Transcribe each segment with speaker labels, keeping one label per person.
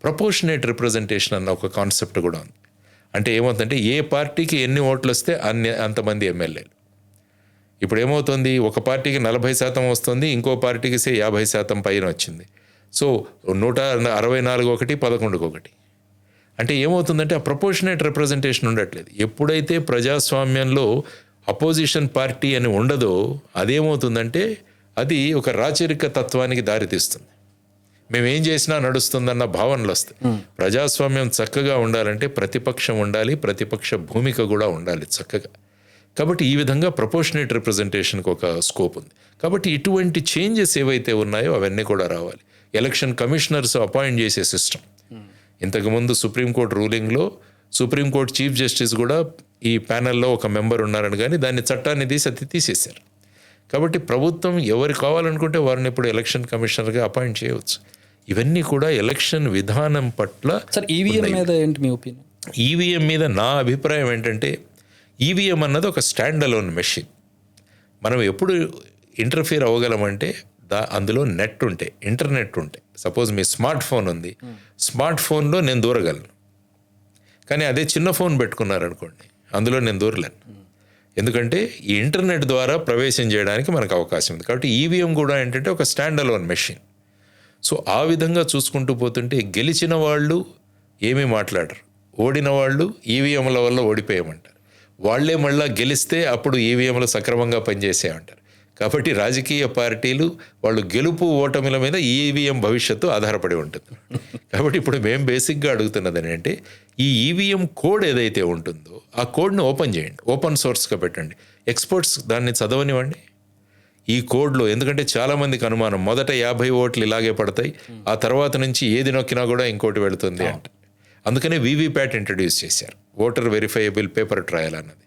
Speaker 1: Proportionate representation అన్న ఒక concept కూడా ఉంది. అంటే ఏమవుతుందంటే ఏ పార్టీకి ఎన్ని ఓట్లు వస్తే అంతమంది ఎమ్మెల్యేలు. ఇప్పుడు ఏమవుతుంది, ఒక పార్టీకి 40% వస్తుంది, ఇంకో పార్టీకి 50% పైన వచ్చింది. సో 164 ఒకటి 11కి ఒకటి. అంటే ఏమవుతుందంటే ఆ ప్రపోర్షనేట్ రిప్రజెంటేషన్ ఉండట్లేదు. ఎప్పుడైతే ప్రజాస్వామ్యంలో అపోజిషన్ పార్టీ అని ఉండదో అదేమవుతుందంటే అది ఒక రాచరిక తత్వానికి దారితీస్తుంది. మేమేం చేసినా నడుస్తుందన్న భావనలు వస్తాయి. ప్రజాస్వామ్యం చక్కగా ఉండాలంటే ప్రతిపక్షం ఉండాలి, ప్రతిపక్ష భూమిక కూడా ఉండాలి చక్కగా. కాబట్టి ఈ విధంగా ప్రపోర్షనేట్ రిప్రజెంటేషన్కి ఒక స్కోప్ ఉంది. కాబట్టి ఇటువంటి చేంజెస్ ఏవైతే ఉన్నాయో అవన్నీ కూడా రావాలి. ఎలక్షన్ కమిషనర్స్ అపాయింట్ చేసే సిస్టమ్, ఇంతకుముందు సుప్రీంకోర్టు రూలింగ్లో సుప్రీంకోర్టు చీఫ్ జస్టిస్ కూడా ఈ ప్యానెల్లో ఒక మెంబర్ ఉన్నారని, కానీ దాన్ని చట్టాన్ని తీసేశారు. కాబట్టి ప్రభుత్వం ఎవరు కావాలనుకుంటే వారిని ఇప్పుడు ఎలక్షన్ కమిషనర్గా అపాయింట్ చేయవచ్చు. ఇవన్నీ కూడా ఎలక్షన్ విధానం పట్ల.
Speaker 2: సార్, ఈవీఎం మీద ఏంటి మీ ఒపీనియన్?
Speaker 1: ఈవీఎం మీద నా అభిప్రాయం ఏంటంటే, ఈవీఎం అన్నది ఒక స్టాండ్ అలోన్ మెషిన్. మనం ఎప్పుడు ఇంటర్ఫియర్ అవ్వగలమంటే అందులో నెట్ ఉంటే, ఇంటర్నెట్ ఉంటే. సపోజ్ మీ స్మార్ట్ ఫోన్ ఉంది, స్మార్ట్ ఫోన్లో నేను దూరగలను. కానీ అదే చిన్న ఫోన్ పెట్టుకున్నారనుకోండి, అందులో నేను దూరలేను. ఎందుకంటే ఈ ఇంటర్నెట్ ద్వారా ప్రవేశం చేయడానికి మనకు అవకాశం ఉంది. కాబట్టి ఈవీఎం కూడా ఏంటంటే ఒక స్టాండ్ అలోన్ మెషిన్. సో ఆ విధంగా చూసుకుంటూ పోతుంటే గెలిచిన వాళ్ళు ఏమీ మాట్లాడరు, ఓడిన వాళ్ళు ఈవీఎంల వల్ల ఓడిపోయామంటారు. వాళ్లే మళ్ళా గెలిస్తే అప్పుడు ఈవీఎంలు సక్రమంగా పనిచేసాయంటారు. కాబట్టి రాజకీయ పార్టీలు వాళ్ళు గెలుపు ఓటమిల మీద ఈవీఎం భవిష్యత్తు ఆధారపడి ఉంటుంది. కాబట్టి ఇప్పుడు మేము బేసిక్గా అడుగుతున్నది ఏంటంటే, ఈ ఈవీఎం కోడ్ ఏదైతే ఉంటుందో ఆ కోడ్ని ఓపెన్ చేయండి, ఓపెన్ సోర్స్గా పెట్టండి, ఎక్స్పర్ట్స్ దాన్ని చదవనివ్వండి ఈ కోడ్లో. ఎందుకంటే చాలామందికి అనుమానం, మొదట 50 ఓట్లు ఇలాగే పడతాయి, ఆ తర్వాత నుంచి ఏది నొక్కినా కూడా ఇంకోటి వెళుతుంది అంటే. అందుకనే వీవీప్యాట్ ఇంట్రడ్యూస్ చేశారు, ఓటర్ వెరిఫైయబుల్ పేపర్ ట్రయల్ అన్నది.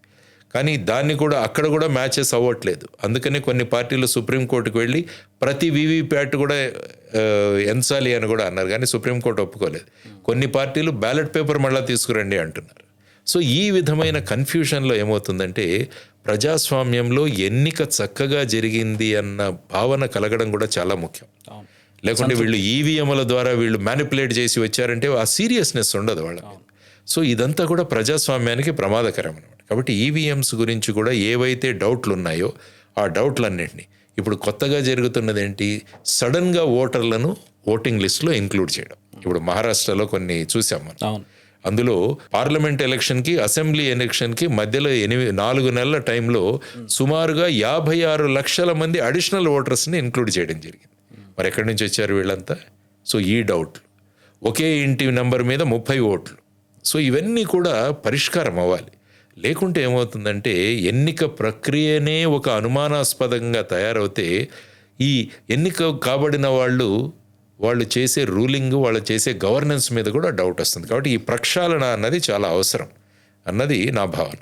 Speaker 1: కానీ దాన్ని కూడా అక్కడ కూడా మ్యాచెస్ అవ్వట్లేదు. అందుకనే కొన్ని పార్టీలు సుప్రీంకోర్టుకు వెళ్ళి ప్రతి వీవీప్యాట్ కూడా ఎంచాలి అని కూడా అన్నారు, కానీ సుప్రీంకోర్టు ఒప్పుకోలేదు. కొన్ని పార్టీలు బ్యాలెట్ పేపర్ మళ్ళీ తీసుకురండి అంటున్నారు. సో ఈ విధమైన కన్ఫ్యూషన్లో ఏమవుతుందంటే, ప్రజాస్వామ్యంలో ఎన్నిక చక్కగా జరిగింది అన్న భావన కలగడం కూడా చాలా ముఖ్యం. లేకుంటే వీళ్ళు ఈవీఎంల ద్వారా వీళ్ళు మ్యానిపులేట్ చేసి వచ్చారంటే ఆ సీరియస్నెస్ ఉండదు వాళ్ళకి. సో ఇదంతా కూడా ప్రజాస్వామ్యానికి ప్రమాదకరం అన్నమాట. కాబట్టి ఈవీఎంస్ గురించి కూడా ఏవైతే డౌట్లు ఉన్నాయో ఆ డౌట్లన్నింటినీ ఇప్పుడు కొత్తగా జరుగుతున్నది ఏంటి, సడన్గా ఓటర్లను ఓటింగ్ లిస్టులో ఇంక్లూడ్ చేయడం. ఇప్పుడు మహారాష్ట్రలో కొన్ని చూసాం మనం. అందులో పార్లమెంట్ ఎలక్షన్కి, అసెంబ్లీ ఎలక్షన్కి మధ్యలో 4 నెలల టైంలో సుమారుగా 56 లక్షల మంది అడిషనల్ ఓటర్స్ని ఇంక్లూడ్ చేయడం జరిగింది. మరి ఎక్కడి నుంచి వచ్చారు వీళ్ళంతా? సో ఈ డౌట్లు, ఒకే ఇంటి నెంబర్ మీద 30 ఓట్లు. సో ఇవన్నీ కూడా పరిష్కారం అవ్వాలి. లేకుంటే ఏమవుతుందంటే ఎన్నిక ప్రక్రియనే ఒక అనుమానాస్పదంగా తయారవుతే ఈ ఎన్నిక కాబడిన వాళ్ళు చేసే రూలింగ్, వాళ్ళు చేసే గవర్నెన్స్ మీద కూడా డౌట్ వస్తుంది. కాబట్టి ఈ ప్రక్షాళన అన్నది చాలా అవసరం అన్నది నా భావన.